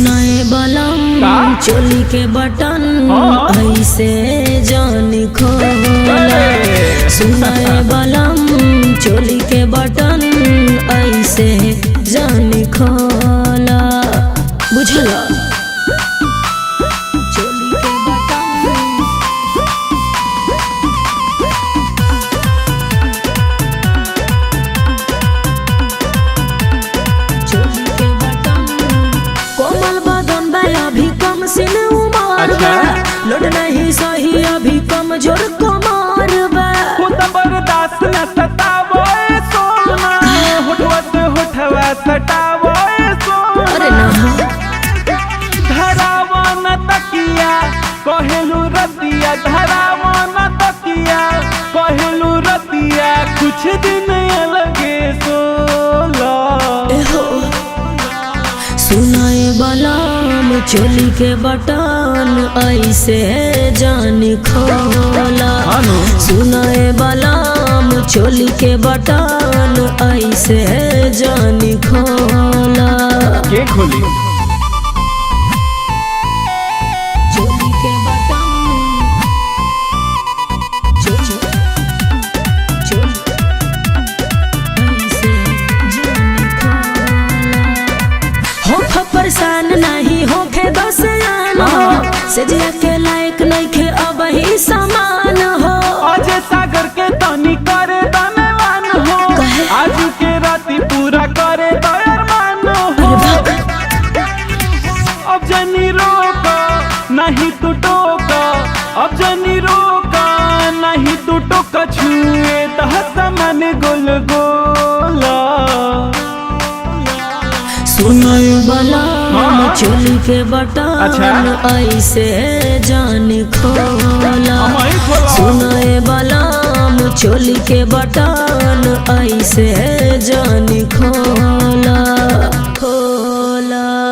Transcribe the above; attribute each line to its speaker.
Speaker 1: सुनाए बलम चोली के बटन ऐसे जान खोला। सुनाए बलम चोली के बटन ऐसे जान खोला। बुझला चोली के बटन चोली के बटन कोमल बदन अभी कम सिन उमर लोड नहीं सही अभी कमजोर कमर
Speaker 2: बर्दाश्त न सतावो सोना होठवा से होठवा सटावो सोना।
Speaker 1: अरे ना
Speaker 2: धरावो न तकिया कहेलू रतिया धरावो न तकिया कहेलू रतिया कुछ दिन अलगे सोला।
Speaker 1: सुनाए बलम चोली के बटन ऐसे जान खोला। सुनाए बलम चोली के बटन ऐसे जान खोला।
Speaker 2: के खोली
Speaker 1: चोली के बटन ऐसे जान खोला। हो परेशान नहीं होके बस आना से जिया के लायक नहीं खे अब ही समान हो।
Speaker 2: अजय सागर के तनी करे धनवान हो आज के राती पूरा करे दयारमान हो। अब जनी रोका नहीं तू टोका अब जनी रोका नहीं तू टोका छुए दहसमन गोल गोला।
Speaker 1: सुनाए बलम चोली के बटन ऐसे जान खोला। सुनाए बलम चोली के बटन ऐसे जान खोला।